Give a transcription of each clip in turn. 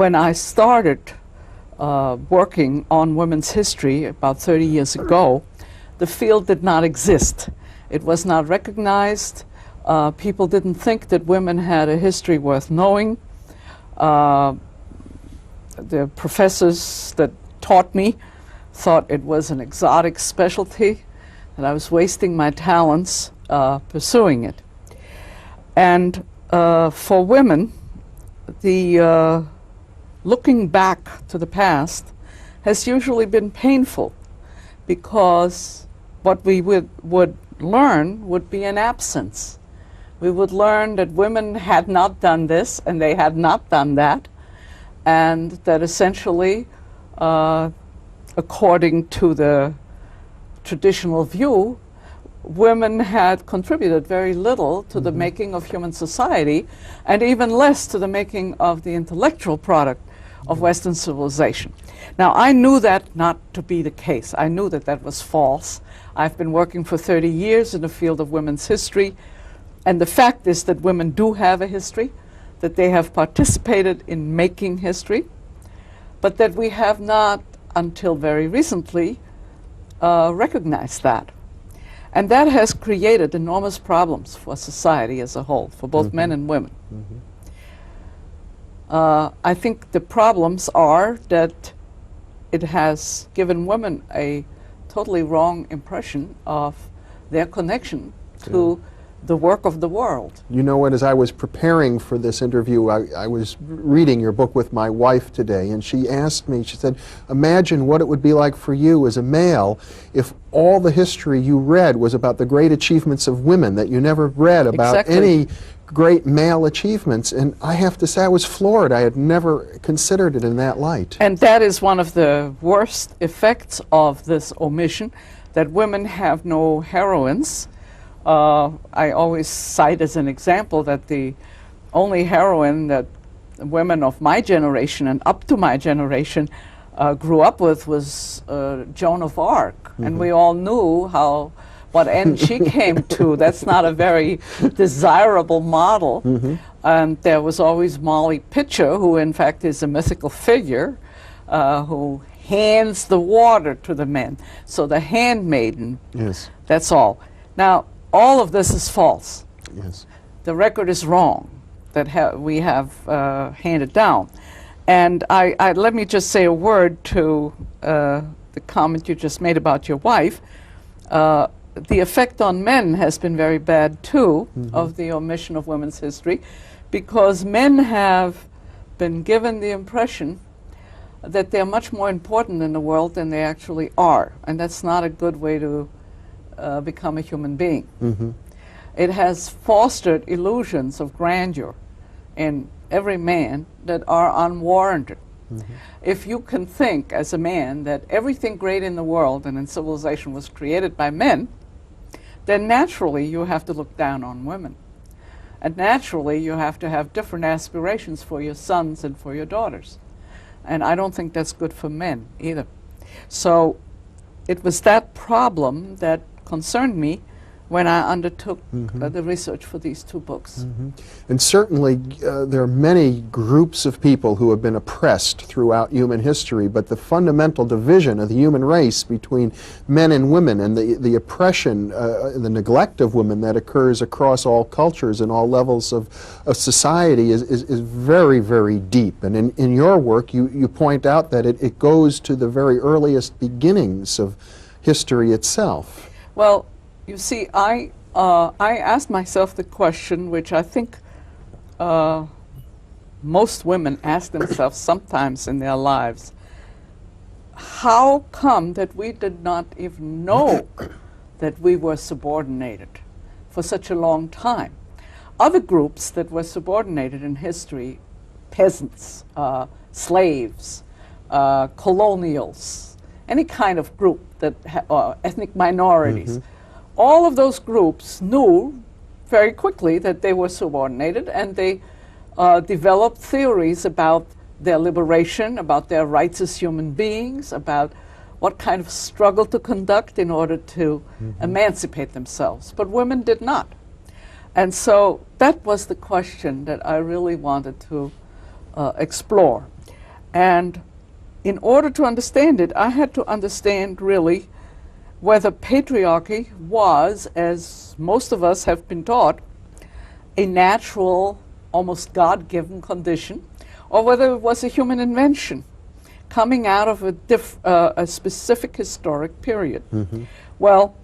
when I started working on women's history about 30 years ago, the field did not exist. It was not recognized. People didn't think that women had a history worth knowing. The professors that taught me thought it was an exotic specialty, that I was wasting my talents pursuing it. And for women, the looking back to the past has usually been painful, because what we would learn would be an absence. We would learn that women had not done this and they had not done that, and that essentially, according to the traditional view, women had contributed very little to the making of human society, and even less to the making of the intellectual product of Western civilization. Now, I knew that not to be the case. I knew that that was false. I've been working for 30 years in the field of women's history, and the fact is that women do have a history, that they have participated in making history, but that we have not, until very recently, recognized that. And that has created enormous problems for society as a whole, for both men and women. I think the problems are that it has given women a totally wrong impression of their connection to the work of the world. You know what, as I was preparing for this interview, I was reading your book with my wife today, and she asked me, she said, imagine what it would be like for you as a male if all the history you read was about the great achievements of women, that you never read about any great male achievements. And I have to say, I was floored. I had never considered it in that light. And that is one of the worst effects of this omission, that women have no heroines. I always cite as an example that the only heroine that women of my generation and up to my generation grew up with was Joan of Arc. And we all knew what end she came to. That's not a very desirable model. And there was always Molly Pitcher, who in fact is a mythical figure, who hands the water to the men. So the handmaiden, that's all. Now, all of this is false. The record is wrong that we have handed down. And let me just say a word to the comment you just made about your wife. The effect on men has been very bad too, of the omission of women's history, because men have been given the impression that they're much more important in the world than they actually are. And that's not a good way to become a human being. It has fostered illusions of grandeur in every man that are unwarranted. If you can think as a man that everything great in the world and in civilization was created by men, then naturally you have to look down on women. And naturally you have to have different aspirations for your sons and for your daughters. And I don't think that's good for men either. So it was that problem that concerned me when I undertook the research for these two books. And certainly there are many groups of people who have been oppressed throughout human history, but the fundamental division of the human race between men and women, and the oppression, the neglect of women that occurs across all cultures and all levels of society is very, very deep. And in your work you point out that it goes to the very earliest beginnings of history itself. Well, you see, I asked myself the question, which I think most women ask themselves sometimes in their lives: how come that we did not even know that we were subordinated for such a long time? Other groups that were subordinated in history, peasants, slaves, colonials, any kind of group that ethnic minorities, all of those groups knew very quickly that they were subordinated, and they developed theories about their liberation, about their rights as human beings, about what kind of struggle to conduct in order to emancipate themselves. But women did not. And so that was the question that I really wanted to explore. And in order to understand it, I had to understand really whether patriarchy was, as most of us have been taught, a natural, almost God-given condition, or whether it was a human invention coming out of a specific historic period. Well,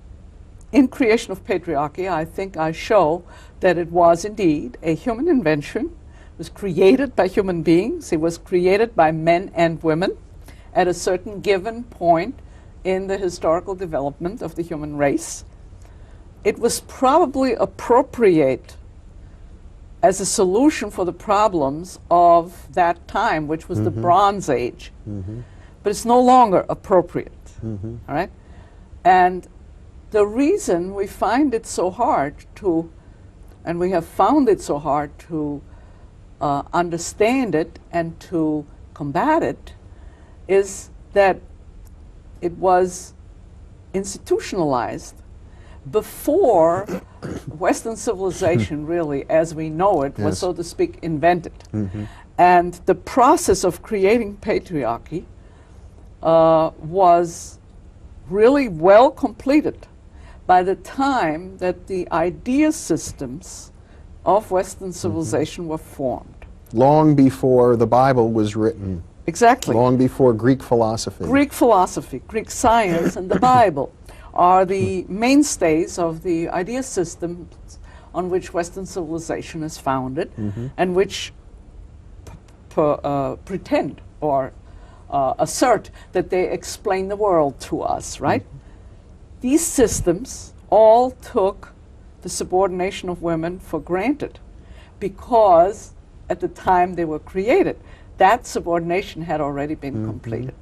in Creation of Patriarchy, I think I show that it was indeed a human invention. It was created by human beings. It was created by men and women at a certain given point in the historical development of the human race. It was probably appropriate as a solution for the problems of that time, which was the Bronze Age. But it's no longer appropriate. All right? And the reason we find it so hard to, and we have found it so hard to understand it and to combat it, is that it was institutionalized before Western civilization, really, as we know it, was, so to speak, invented. And the process of creating patriarchy was really well completed by the time that the idea systems of Western civilization were formed. Long before the Bible was written. Exactly. Long before Greek philosophy. Greek philosophy, Greek science, and the Bible are the mainstays of the idea systems on which Western civilization is founded, and which pretend or assert that they explain the world to us, right? These systems all took the subordination of women for granted because at the time they were created, that subordination had already been completed.